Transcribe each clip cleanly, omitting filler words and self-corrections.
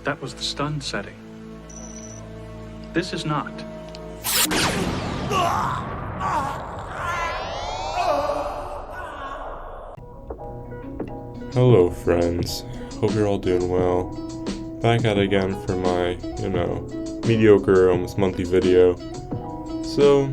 That was the stun setting. This is not. Hello friends, hope you're all doing well. Back at it again for my, mediocre, almost monthly video. So,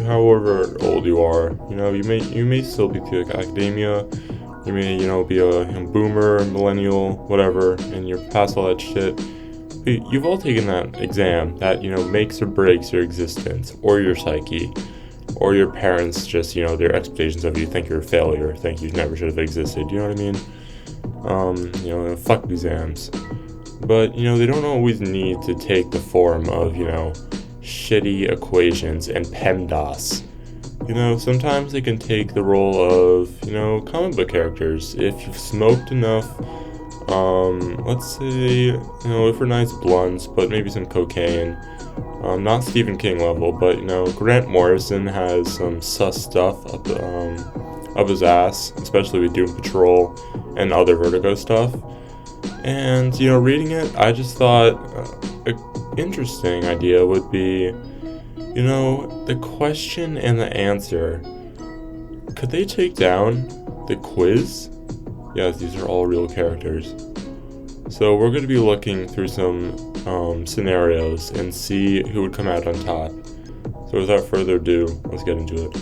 however old you are, you may still be through like academia, you may, be a boomer, millennial, whatever, and you're past all that shit. But you've all taken that exam that, makes or breaks your existence, or your psyche, or your parents just, their expectations of you think you're a failure, think you never should have existed, you know what I mean? Fuck exams. But, they don't always need to take the form of, shitty equations and PEMDAS. Sometimes they can take the role of, comic book characters. If you've smoked enough, let's say, for nice blunts, but maybe some cocaine. Not Stephen King level, but, Grant Morrison has some sus stuff up his ass, especially with Doom Patrol and other Vertigo stuff. And, reading it, I just thought an interesting idea would be, the question and the answer. Could they take down the quiz? Yes, these are all real characters. So we're going to be looking through some scenarios and see who would come out on top. So without further ado, let's get into it.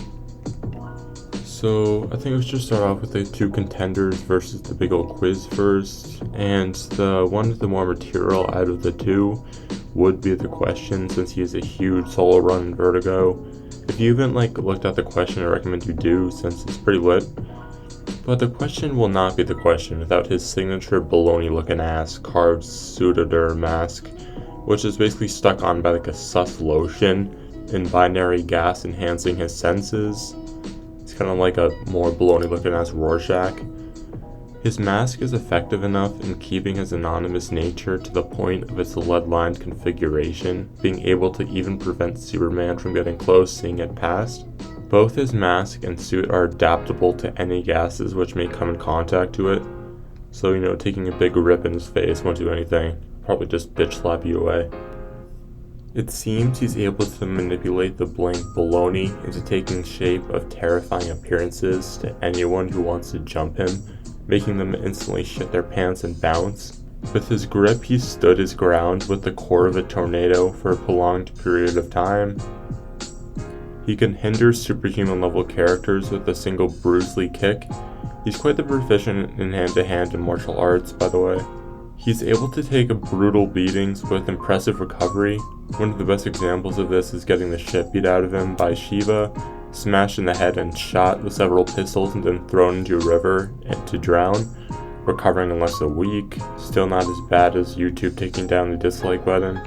So I think we should start off with the two contenders versus the big old quiz first. And the one with the more material out of the two would be the question, since he has a huge solo run in Vertigo. If you haven't looked at the question, I recommend you do, since it's pretty lit. But the question will not be the question without his signature baloney looking ass carved pseudoderm mask, which is basically stuck on by a sus lotion in binary gas enhancing his senses. It's kind of like a more baloney looking ass Rorschach. His mask is effective enough in keeping his anonymous nature to the point of its lead-lined configuration, being able to even prevent Superman from getting close, seeing it past. Both his mask and suit are adaptable to any gases which may come in contact to it. So, taking a big rip in his face won't do anything. Probably just bitch slap you away. It seems he's able to manipulate the blank baloney into taking shape of terrifying appearances to anyone who wants to jump him, making them instantly shit their pants and bounce. With his grip, he stood his ground with the core of a tornado for a prolonged period of time. He can hinder superhuman level characters with a single Bruce Lee kick. He's quite the proficient in hand-to-hand and martial arts, by the way. He's able to take brutal beatings with impressive recovery. One of the best examples of this is getting the shit beat out of him by Shiva, smashed in the head and shot with several pistols and then thrown into a river to drown, recovering in less than a week. Still not as bad as YouTube taking down the dislike button.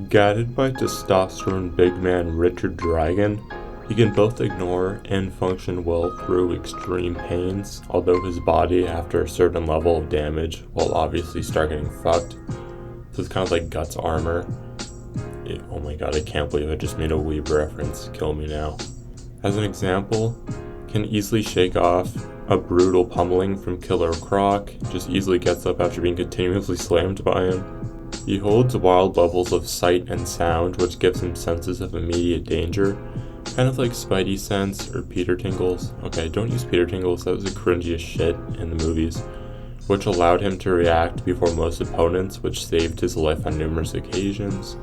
Guided by testosterone big man Richard Dragon, he can both ignore and function well through extreme pains, although his body, after a certain level of damage, will obviously start getting fucked. So it's kind of like Guts armor. Oh my god, I can't believe I just made a Weeb reference. Kill me now. As an example, can easily shake off a brutal pummeling from Killer Croc, just easily gets up after being continuously slammed by him. He holds wild levels of sight and sound, which gives him senses of immediate danger, kind of like Spidey Sense or Peter Tingles. Okay, don't use Peter Tingles, that was the cringiest shit in the movies, which allowed him to react before most opponents, which saved his life on numerous occasions.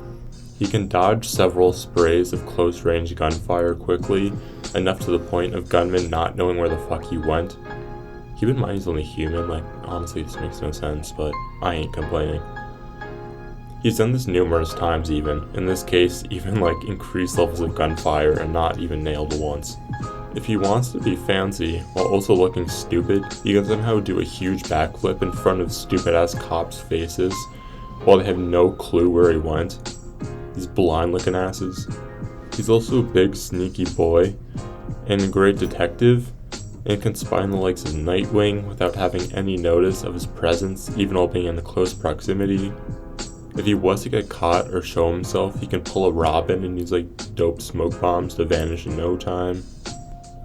He can dodge several sprays of close-range gunfire quickly, enough to the point of gunmen not knowing where the fuck he went. Keep in mind he's only human, honestly this makes no sense, but I ain't complaining. He's done this numerous times even, in this case even increased levels of gunfire and not even nailed once. If he wants to be fancy while also looking stupid, he can somehow do a huge backflip in front of stupid ass cops' faces while they have no clue where he went. These blind looking asses. He's also a big sneaky boy and a great detective, and can spy on the likes of Nightwing without having any notice of his presence even while being in close proximity. If he was to get caught or show himself, he can pull a Robin and use dope smoke bombs to vanish in no time.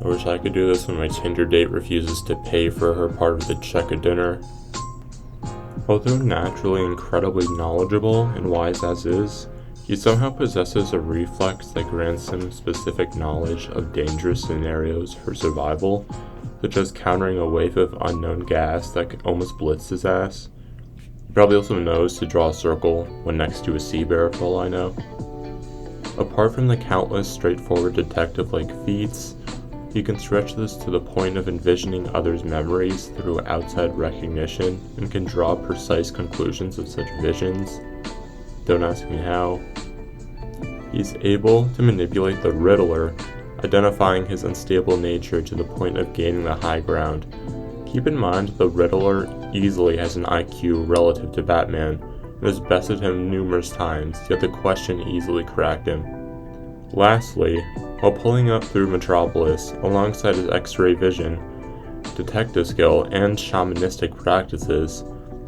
I wish I could do this when my Tinder date refuses to pay for her part of the check of dinner. Although naturally incredibly knowledgeable and wise as is, he somehow possesses a reflex that grants him specific knowledge of dangerous scenarios for survival, such as countering a wave of unknown gas that could almost blitz his ass. He probably also knows to draw a circle when next to a sea bear for all I know. Apart from the countless straightforward detective-like feats, he can stretch this to the point of envisioning others' memories through outside recognition and can draw precise conclusions of such visions. Don't ask me how. He's able to manipulate the Riddler, identifying his unstable nature to the point of gaining the high ground. Keep in mind the Riddler easily has an IQ relative to Batman and has bested him numerous times, yet the question easily cracked him. Lastly, while pulling up through Metropolis alongside his X-ray vision, detective skill, and shamanistic practices,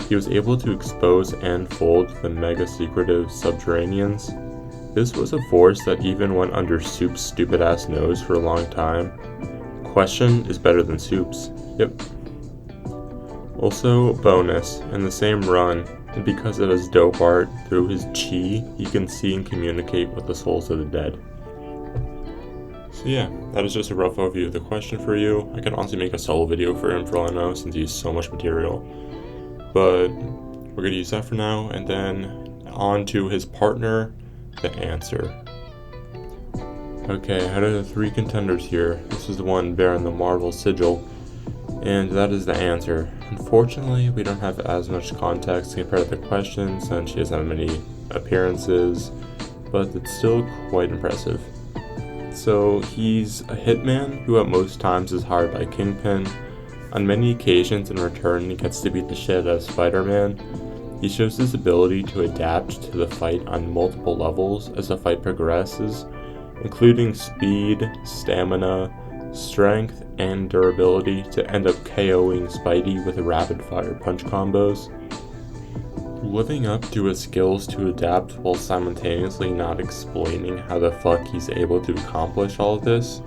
he was able to expose and fold the mega-secretive Subterraneans. This was a force that even went under Soup's stupid-ass nose for a long time. Question is better than Soup's. Yep. Also, bonus, in the same run, and because of his dope art, through his chi, he can see and communicate with the souls of the dead. So yeah, that is just a rough overview of the question for you. I could honestly make a solo video for him for all I know, since he has so much material. But we're going to use that for now, and then on to his partner, the answer. Okay, out of the 3 contenders here, this is the one bearing the Marvel sigil, and that is the answer. Unfortunately, we don't have as much context compared to the question since she doesn't have many appearances, but it's still quite impressive. So he's a hitman who at most times is hired by Kingpin. On many occasions in return, he gets to beat the shit out of Spider-Man. He shows his ability to adapt to the fight on multiple levels as the fight progresses, including speed, stamina, strength, and durability to end up KOing Spidey with rapid-fire punch combos. Living up to his skills to adapt while simultaneously not explaining how the fuck he's able to accomplish all of this,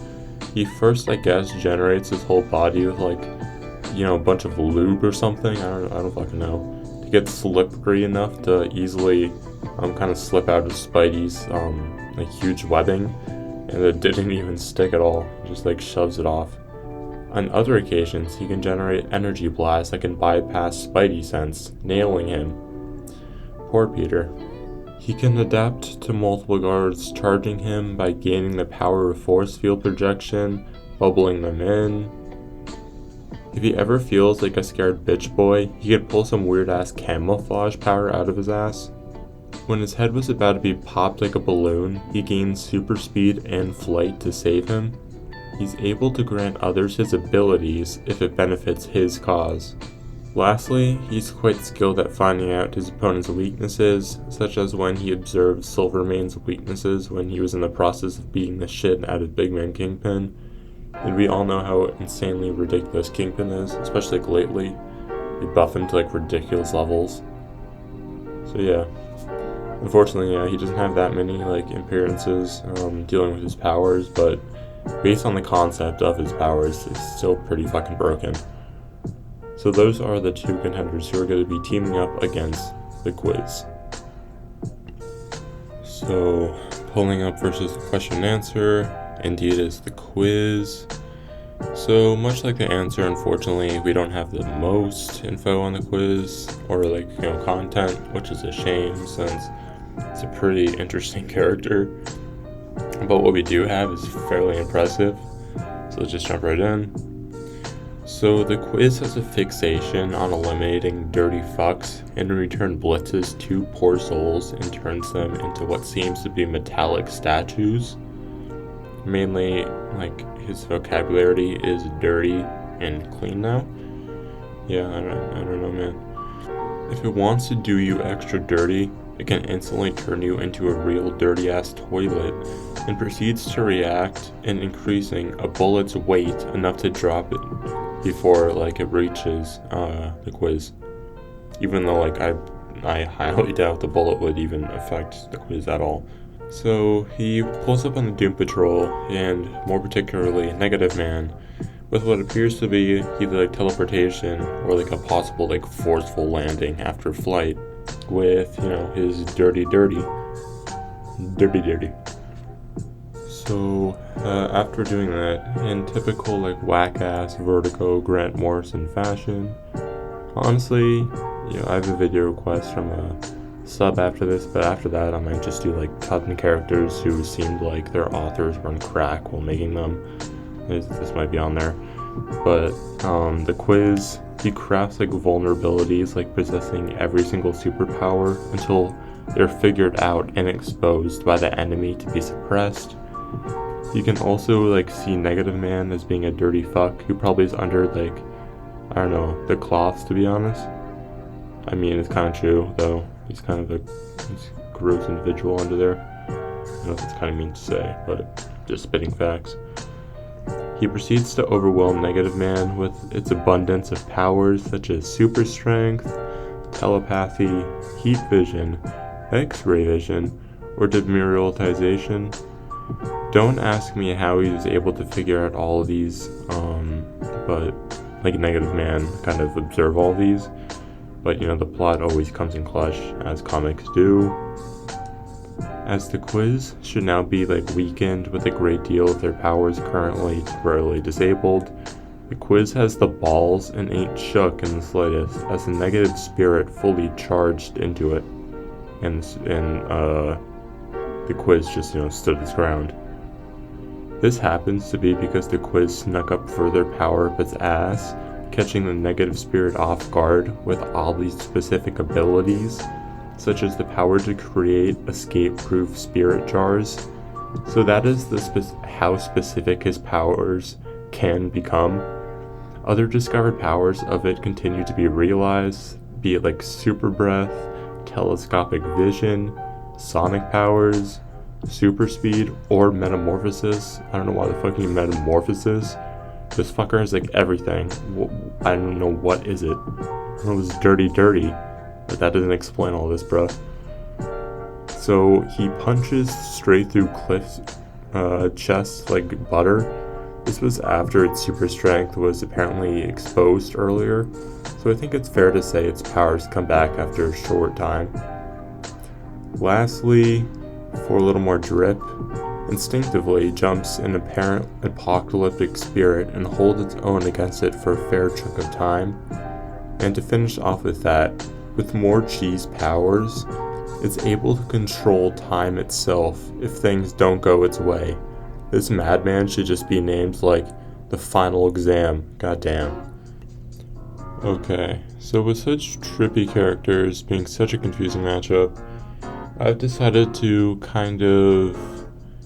he first, I guess, generates his whole body with a bunch of lube or something. I don't fucking know. To get slippery enough to easily kind of slip out of Spidey's huge webbing, and it didn't even stick at all. Just shoves it off. On other occasions, he can generate energy blasts that can bypass Spidey sense, nailing him. Poor Peter. He can adapt to multiple guards charging him by gaining the power of force field projection, bubbling them in. If he ever feels like a scared bitch boy, he could pull some weird ass camouflage power out of his ass. When his head was about to be popped like a balloon, he gains super speed and flight to save him. He's able to grant others his abilities if it benefits his cause. Lastly, he's quite skilled at finding out his opponent's weaknesses, such as when he observed Silvermane's weaknesses when he was in the process of beating the shit out of Big Man Kingpin. And we all know how insanely ridiculous Kingpin is, especially lately. They buff him to ridiculous levels. So yeah. Unfortunately, he doesn't have that many appearances dealing with his powers, but based on the concept of his powers, it's still pretty fucking broken. So those are the 2 contenders who are going to be teaming up against the quiz. So, pulling up versus the question and answer, indeed is the quiz. So, much like the answer, unfortunately, we don't have the most info on the quiz, or content, which is a shame since it's a pretty interesting character. But what we do have is fairly impressive. So let's just jump right in. So the quiz has a fixation on eliminating dirty fucks and in return blitzes 2 poor souls and turns them into what seems to be metallic statues. Mainly, his vocabulary is dirty and clean now. Yeah, I don't know, man. If it wants to do you extra dirty, it can instantly turn you into a real dirty ass toilet and proceeds to react in increasing a bullet's weight enough to drop it before it reaches the quiz. Even though I highly doubt the bullet would even affect the quiz at all. So he pulls up on the Doom Patrol, and more particularly Negative Man, with what appears to be either like teleportation or like a possible like forceful landing after flight with, you know, his dirty. So after doing that, in typical like whack-ass Vertigo Grant Morrison fashion, honestly, you know, I have a video request from a sub after this, but after that I might just do like custom characters who seemed like their authors were on crack while making them. This might be on there, but the quiz, he crafts like vulnerabilities, like possessing every single superpower until they're figured out and exposed by the enemy to be suppressed. You can also like see Negative Man as being a dirty fuck who probably is under like, I don't know, the cloths, to be honest. I mean, it's kind of true though. He's kind of a gross individual under there. I don't know if it's kind of mean to say, but just spitting facts. He proceeds to overwhelm Negative Man with its abundance of powers such as super strength, telepathy, heat vision, X-ray vision, or demuralization. Don't ask me how he was able to figure out all of these, but like Negative Man kind of observe all these. But you know, the plot always comes in clutch, as comics do. As the quiz should now be like weakened with a great deal of their powers currently temporarily disabled, the quiz has the balls and ain't shook in the slightest as the negative spirit fully charged into it, and the quiz just, you know, stood its ground. This happens to be because the quiz snuck up further power up its ass, catching the negative spirit off guard with oddly specific abilities, such as the power to create escape-proof spirit jars. So that is how specific his powers can become. Other discovered powers of it continue to be realized, be it like super breath, telescopic vision, sonic powers, super speed, or metamorphosis. I don't know why the fucking metamorphosis. This fucker has like everything. I don't know what is it. I know it's dirty, but that doesn't explain all this, bruh. So he punches straight through Cliff's chest like butter. This was after its super strength was apparently exposed earlier, so I think it's fair to say its powers come back after a short time. Lastly, for a little more drip, instinctively jumps an apparent apocalyptic spirit and holds its own against it for a fair chunk of time. And to finish off with that, with more cheese powers, it's able to control time itself if things don't go its way. This madman should just be named like the final exam, goddamn. Okay, so with such trippy characters being such a confusing matchup, I've decided to kind of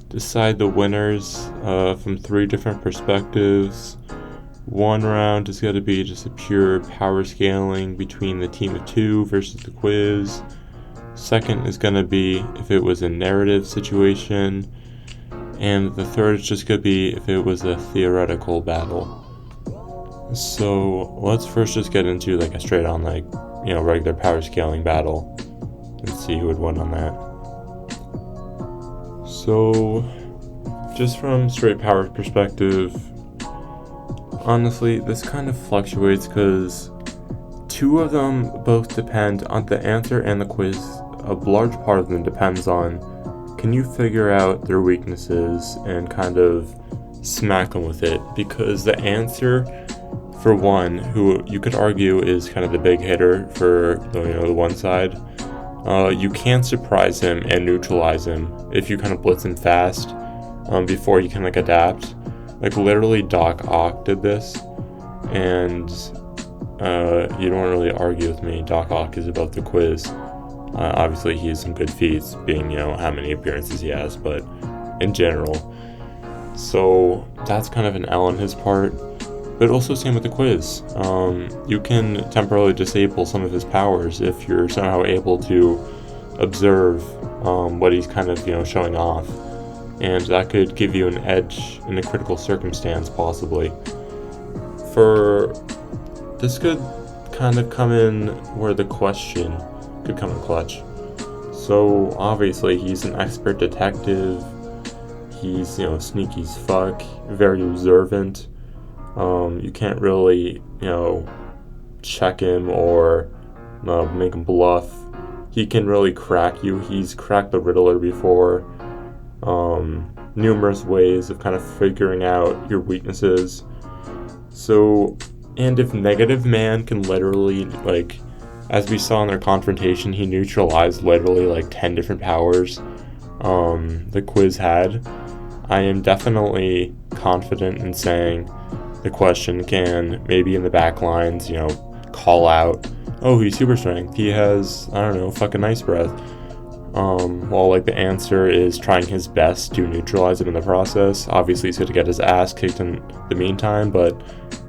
decide the winners from 3 different perspectives. One round is going to be just a pure power scaling between the team of 2 versus the quiz. Second is going to be if it was a narrative situation. And the third is just going to be if it was a theoretical battle. So let's first just get into like a straight on like, you know, regular power scaling battle. Let's see who would win on that. So, just from straight power perspective, honestly, this kind of fluctuates because 2 of them both depend on the answer and the quiz. A large part of them depends on, can you figure out their weaknesses and kind of smack them with it? Because the answer, for one, who you could argue is kind of the big hitter for, you know, the one side, you can surprise him and neutralize him if you kind of blitz him fast before he can like adapt. Like literally Doc Ock did this, and you don't really argue with me. Doc Ock is above the quiz. Obviously he has some good feats, being, you know, how many appearances he has, but in general. So that's kind of an L on his part. But also same with the quiz. You can temporarily disable some of his powers if you're somehow able to observe what he's kind of, you know, showing off. And that could give you an edge in a critical circumstance, possibly. This could kind of come in where the question could come in clutch. So obviously he's an expert detective. He's, you know, sneaky as fuck, very observant. You can't really, check him or make him bluff. He can really crack you. He's cracked the Riddler before. Numerous ways of kind of figuring out your weaknesses. So, and if Negative Man can literally, like, as we saw in their confrontation, he neutralized literally like 10 different powers the quiz had, I am definitely confident in saying the question can, maybe in the back lines, call out, oh, he's super strength, he has, I don't know, fucking ice breath. While like the answer is trying his best to neutralize it in the process. Obviously he's going to get his ass kicked in the meantime, but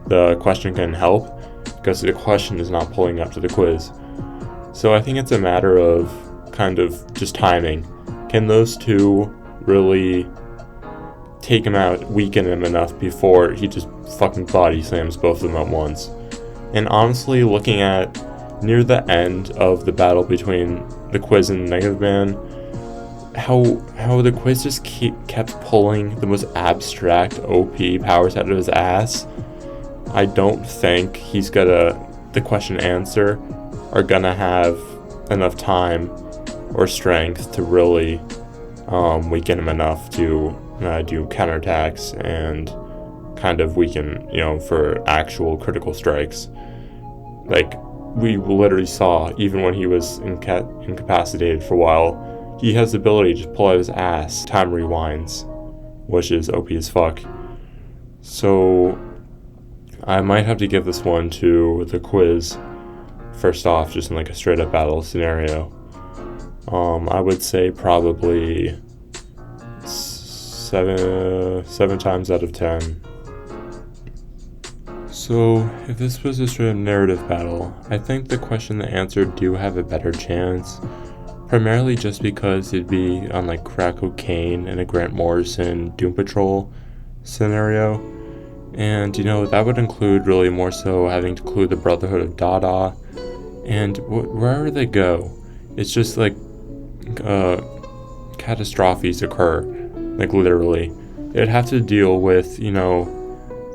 the question can help because the question is not pulling up to the quiz. So I think it's a matter of kind of just timing. Can those two really take him out, weaken him enough before he just fucking body slams both of them at once? And honestly, looking at near the end of the battle between the quiz and Negative Man, how the quiz just kept pulling the most abstract OP powers out of his ass. I don't think the question and answer are gonna have enough time or strength to really weaken him enough to do counterattacks and kind of weaken, for actual critical strikes. Like, we literally saw, even when he was incapacitated for a while, he has the ability to just pull out his ass, time rewinds, which is OP as fuck. So I might have to give this one to the quiz first off, just in like a straight up battle scenario. I would say probably 7 times out of 10. So, if this was a straight up narrative battle, I think the question and the answer do have a better chance, primarily just because it'd be on like crack cocaine in a Grant Morrison Doom Patrol scenario, and that would include really more so having to include the Brotherhood of Dada, and wherever they go, it's just like catastrophes occur, like literally. It'd have to deal with,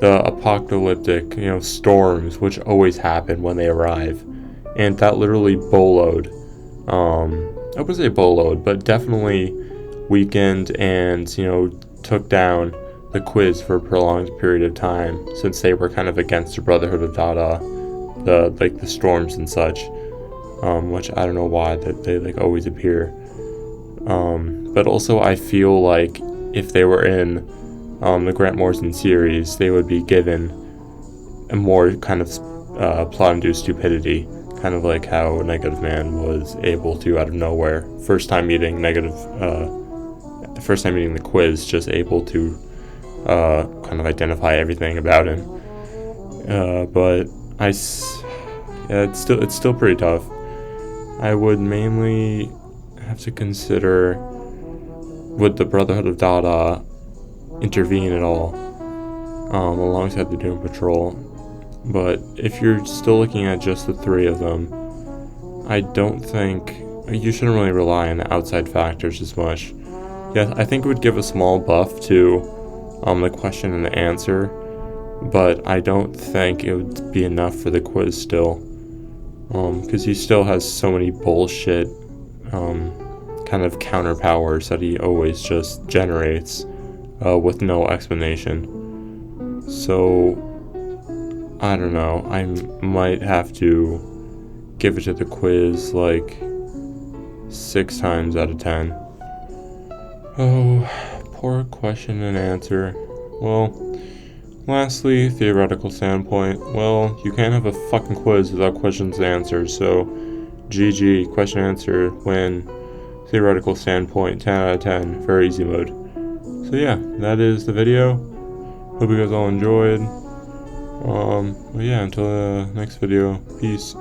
the apocalyptic, storms, which always happen when they arrive. And that literally boloed, I wouldn't say boloed, but definitely weakened and, took down the quiz for a prolonged period of time, since they were kind of against the Brotherhood of Dada, the storms and such, which I don't know why that they like always appear. But also I feel like if they were in the Grant Morrison series, they would be given a more kind of plot-induced stupidity, kind of like how Negative Man was able to, out of nowhere, first time meeting the quiz, just able to kind of identify everything about him. But it's still pretty tough. I would mainly have to consider, would the Brotherhood of Dada intervene at all, alongside the Doom Patrol? But if you're still looking at just the three of them, I don't think you shouldn't really rely on the outside factors as much. Yeah, I think it would give a small buff to the question and the answer, but I don't think it would be enough for the quiz still, because he still has so many bullshit kind of counter powers that he always just generates with no explanation. So I don't know, I might have to give it to the quiz like 6 times out of 10. Oh, poor question and answer. Well, lastly, theoretical standpoint. Well, you can't have a fucking quiz without questions and answers, so GG, question answer, win. Theoretical standpoint, 10 out of 10, very easy mode. So yeah, that is the video. Hope you guys all enjoyed. But yeah, until the next video, peace.